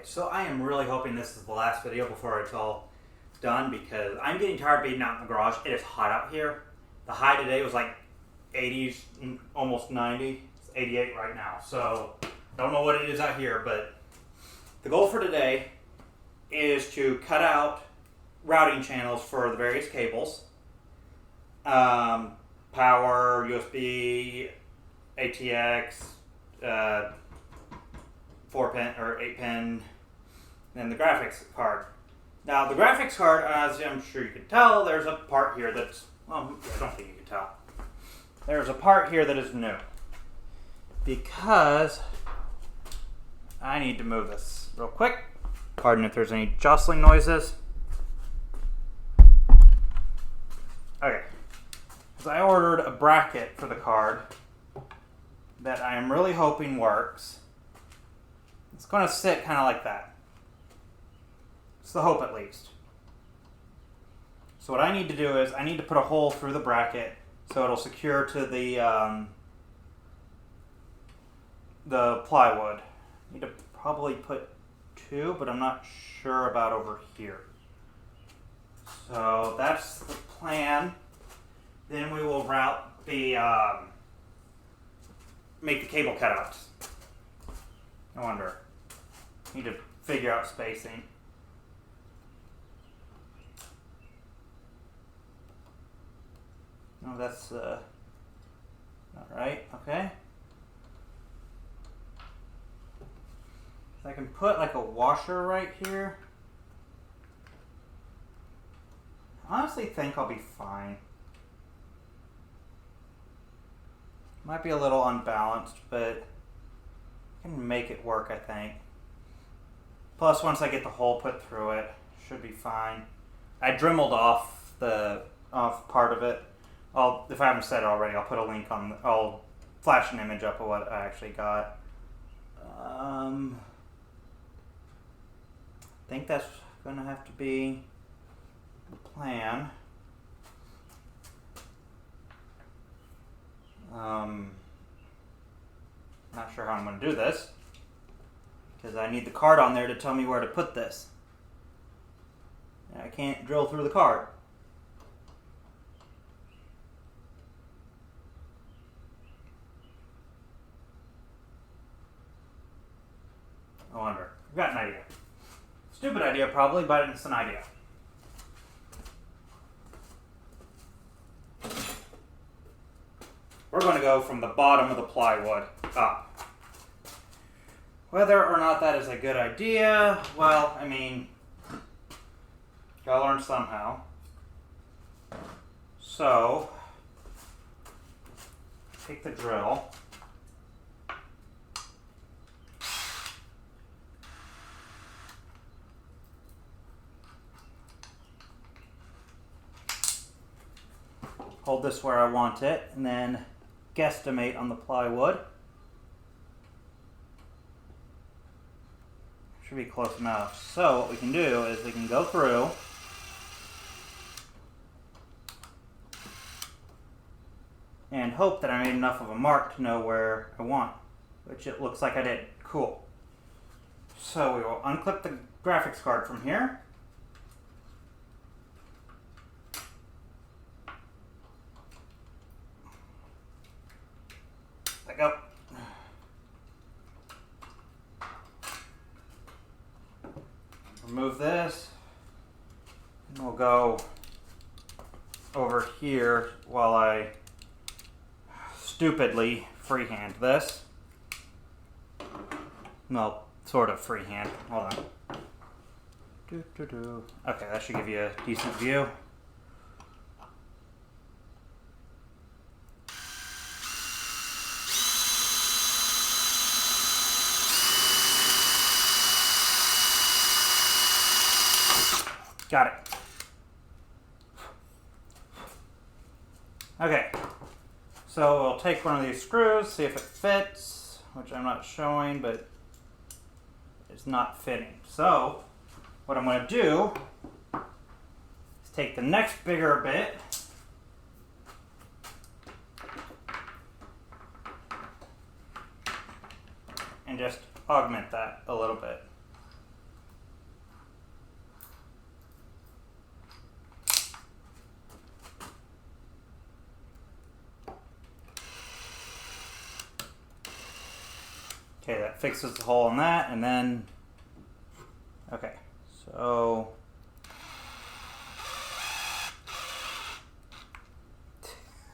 So I am really hoping this is the last video before it's all done because I'm getting tired of being out in the garage. It is hot out here. The high today was like 80s, almost 90. It's 88 right now. So I don't know what it is out here, but the goal for today is to cut out routing channels for the various cables. Power, USB, ATX, 4-pin or 8-pin, and the graphics card. Now the graphics card, as I'm sure you can tell, there's a part here that's, well, I don't think you can tell. There's a part here that is new because I need to move this real quick. Pardon if there's any jostling noises. Okay, because I ordered a bracket for the card that I am really hoping works. It's going to sit kind of like that. It's the hope, at least. So what I need to do is I need to put a hole through the bracket so it'll secure to the plywood. I need to probably put 2, but I'm not sure about over here. So that's the plan. Then we will route the make the cable cutouts. I wonder. Need to figure out spacing. No, that's not right. Okay. So I can put like a washer right here. I honestly think I'll be fine. Might be a little unbalanced, but I can make it work, I think. Plus, once I get the hole put through it, should be fine. I dremeled off part of it. If I haven't said it already, I'll put a link on. I'll flash an image up of what I actually got. I think that's going to have to be the plan. Not sure how I'm going to do this because I need the card on there to tell me where to put this. And I can't drill through the card. I wonder. I've got an idea. Stupid idea probably, but it's an idea. We're going to go from the bottom of the plywood up. Whether or not that is a good idea, well, I mean, gotta learn somehow. So, take the drill. Hold this where I want it, and then guesstimate on the plywood. Should be close enough. So what we can do is we can go through and hope that I made enough of a mark to know where I want, which it looks like I did. Cool. So we will unclip the graphics card from here. There we go. Remove this, and we'll go over here while I stupidly freehand this. Well, sort of freehand. Hold on. Okay, that should give you a decent view. Got it. Okay, so we'll take one of these screws, see if it fits, which I'm not showing, but it's not fitting. So what I'm going to do is take the next bigger bit and just augment that a little bit. Okay, that fixes the hole in that, and then, okay, so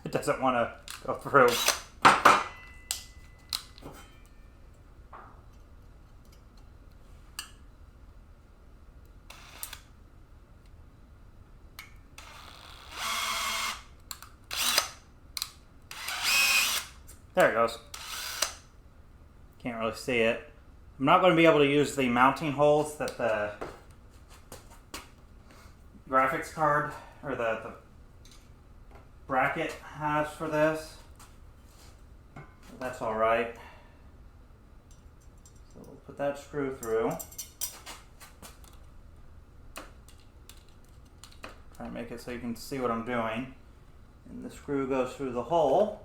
it doesn't want to go through. There it goes. Can't really see it. I'm not going to be able to use the mounting holes that the graphics card or the bracket has for this. That's alright. So we'll put that screw through. Try and make it so you can see what I'm doing. And the screw goes through the hole.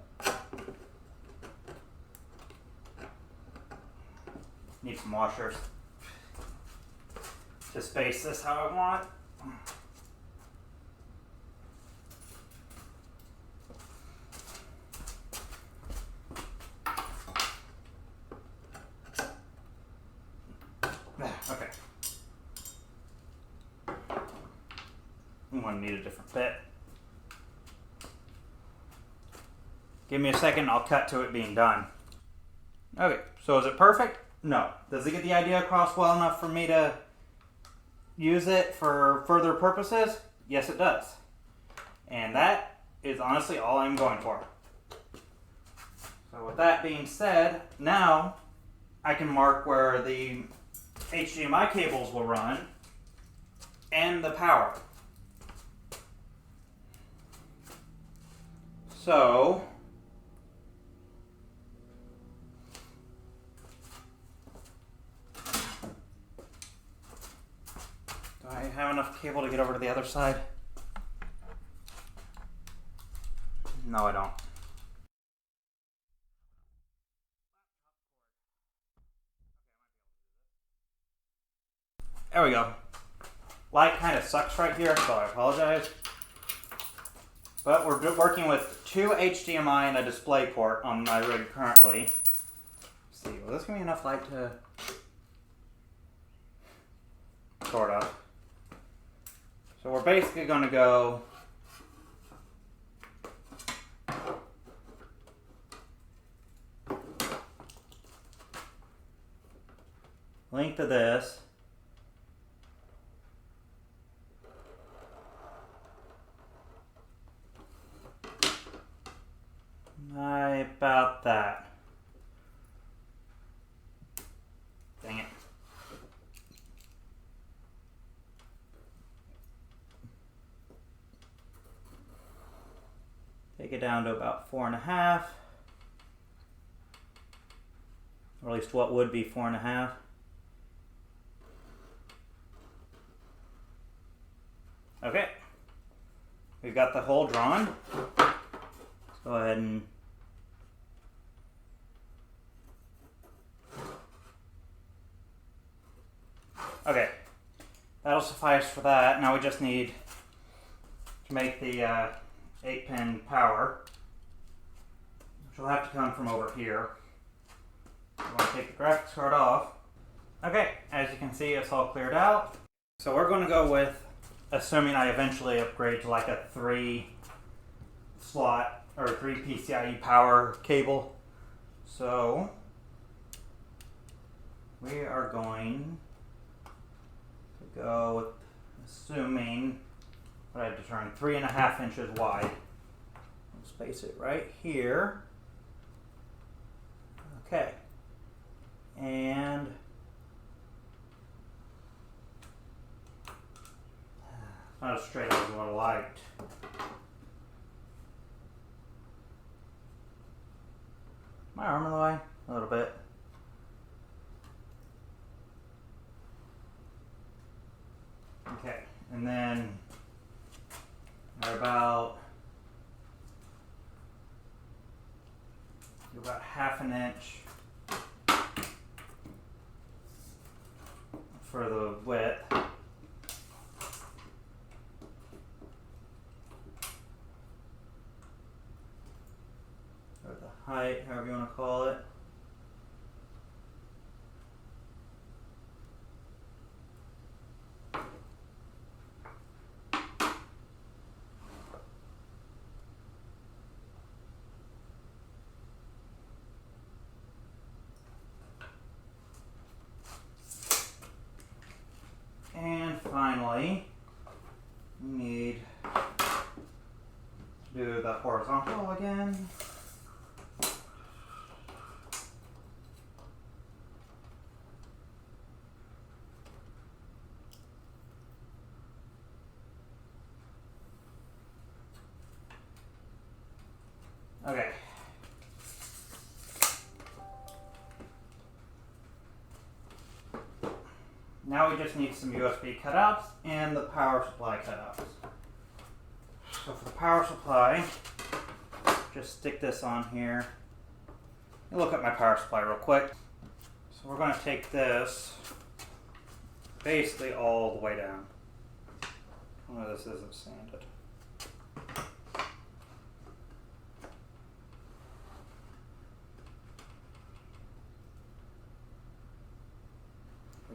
Need some washers to space this how I want. Okay. I'm going to need a different bit. Give me a second, I'll cut to it being done. Okay, so is it perfect? No. Does it get the idea across well enough for me to use it for further purposes? Yes, it does. And that is honestly all I'm going for. So with that being said, now I can mark where the HDMI cables will run and the power. So do I have enough cable to get over to the other side? No, I don't. There we go. Light kind of sucks right here, so I apologize. But we're working with 2 HDMI and a display port on my rig currently. Let's see, will this give me enough light to... Sort of. So we're basically going to go... link to this. About that. Dang it. Take it down to about 4.5. Or at least what would be 4.5. Okay. We've got the hole drawn. Let's go ahead and okay, that'll suffice for that. Now we just need to make the 8-pin power, which will have to come from over here. I'm going to take the graphics card off. Okay, as you can see, it's all cleared out. So we're going to go with, assuming I eventually upgrade to like a 3-slot or 3 PCIe power cable. So we are going to go with, assuming what I determined, 3.5 inches wide. I'll space it right here. Okay. And not as straight as what I liked. My arm in the way? A little bit. Okay, and then about 1/2 inch for the width. Or the height, however you want to call it. finally, we need to do the horizontal again. Okay. Now we just need some USB cutouts and the power supply cutouts. So for the power supply, just stick this on here. Let me look at my power supply real quick. So we're going to take this basically all the way down. Oh, this isn't sanded.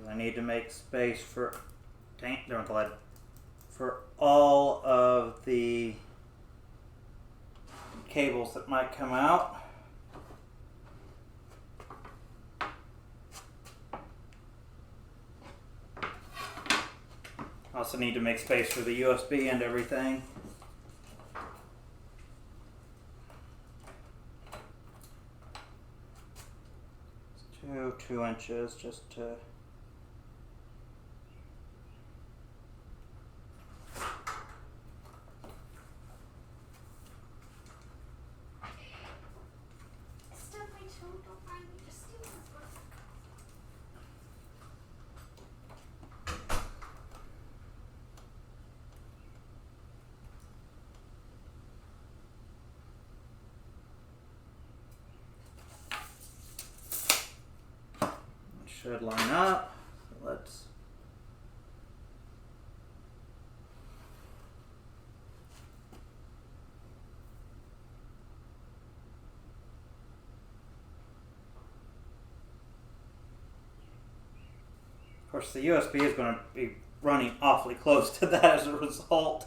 I need to make space for, for all of the cables that might come out. Also need to make space for the USB and everything. It's 2 inches just to should line up. Let's of course the USB is going to be running awfully close to that as a result.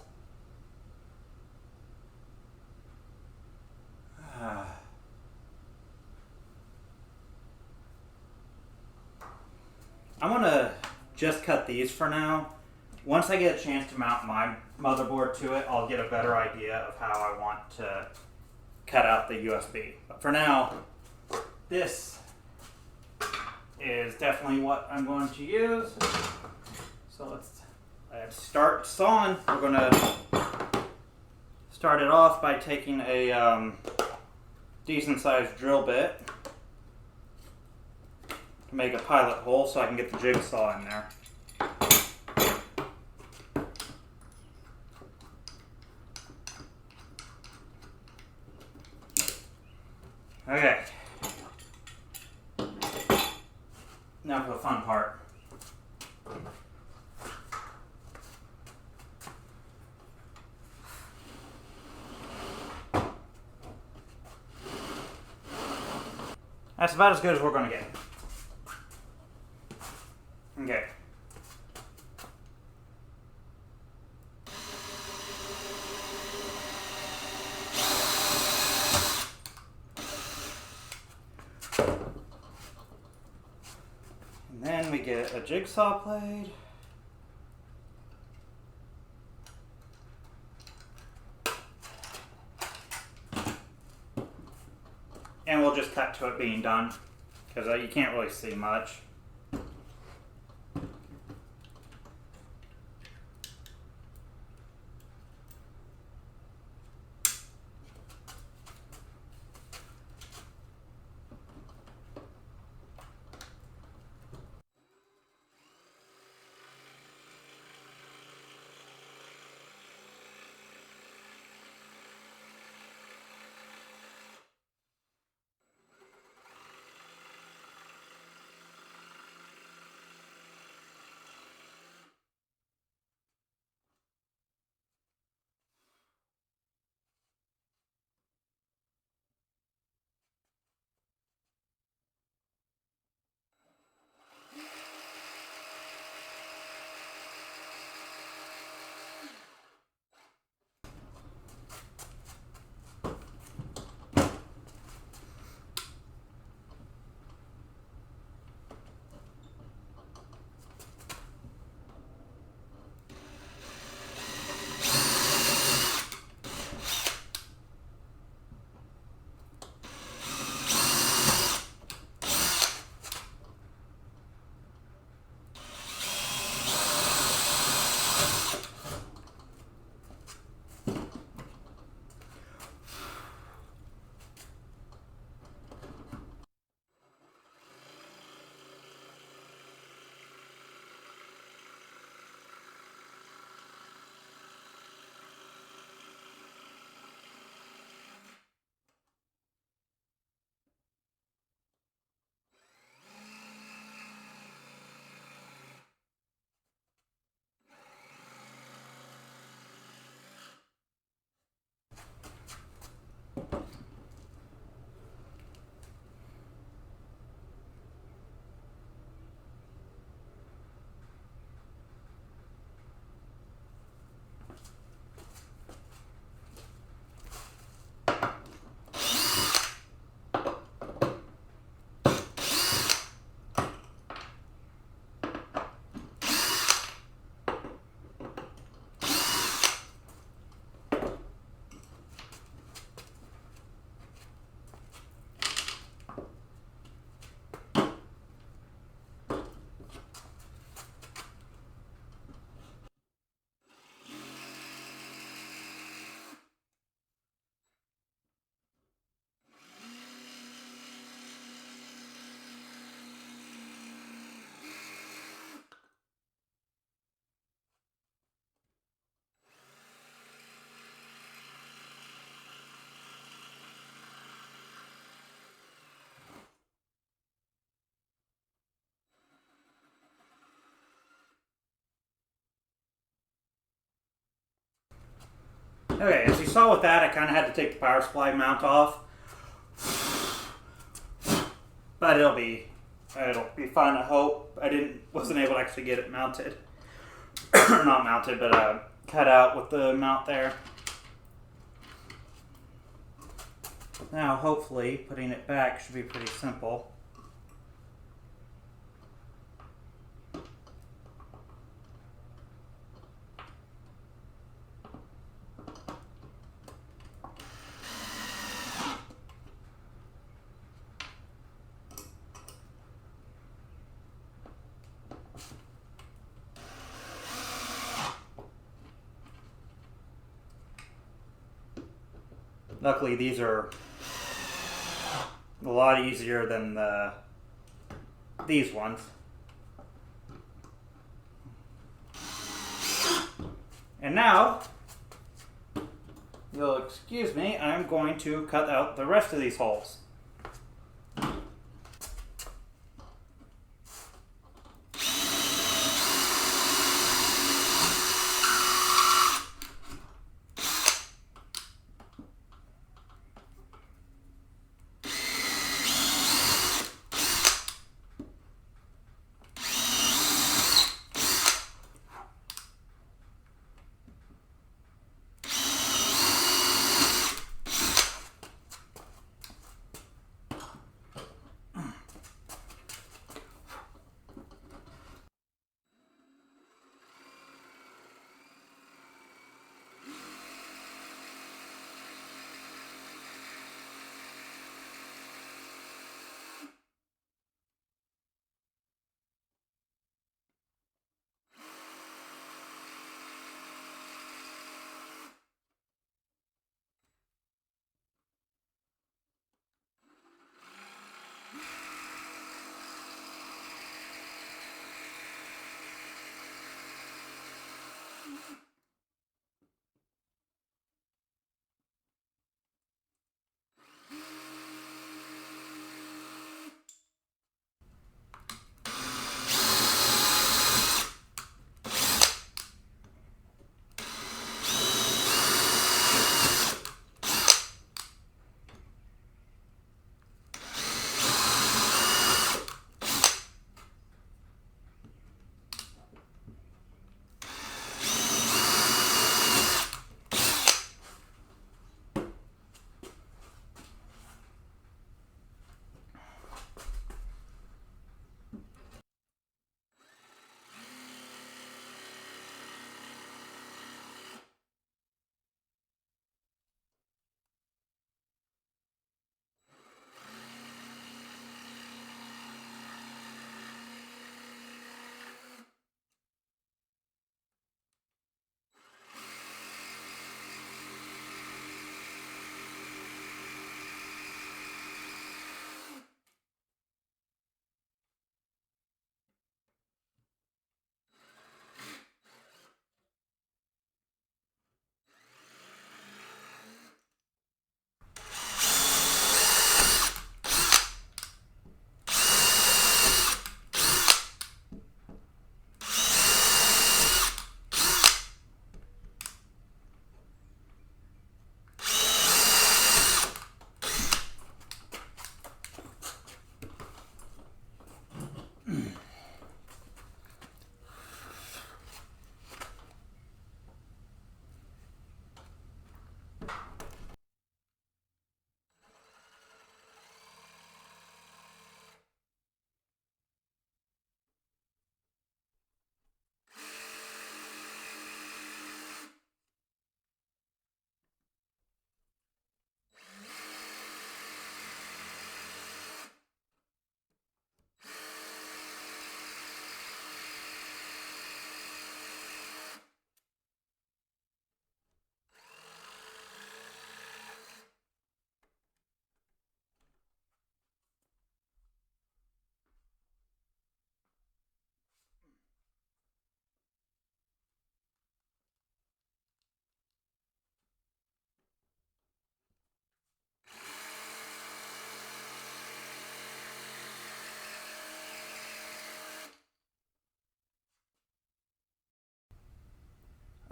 I'm going to just cut these for now. Once I get a chance to mount my motherboard to it, I'll get a better idea of how I want to cut out the USB. But for now, this is definitely what I'm going to use. So let's start sawing. We're going to start it off by taking a decent sized drill bit. Make a pilot hole so I can get the jigsaw in there. Okay. Now for the fun part. That's about as good as we're going to get. Okay. And then we get a jigsaw blade. And we'll just cut to it being done, because you can't really see much. Okay, as you saw with that, I kind of had to take the power supply mount off. But it'll be fine, I hope. Wasn't able to actually get it mounted. Not mounted, but cut out with the mount there. Now, hopefully, putting it back should be pretty simple. Luckily, these are a lot easier than these ones. And now, you'll excuse me, I'm going to cut out the rest of these holes.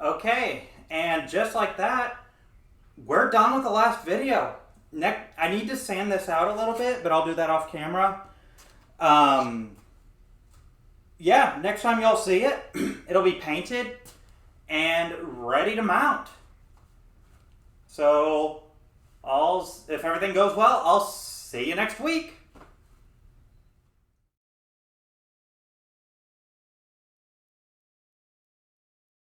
Okay, and just like that, we're done with the last video. I need to sand this out a little bit, but I'll do that off camera. Yeah, next time y'all see it, it'll be painted and ready to mount. So, if everything goes well, I'll see you next week.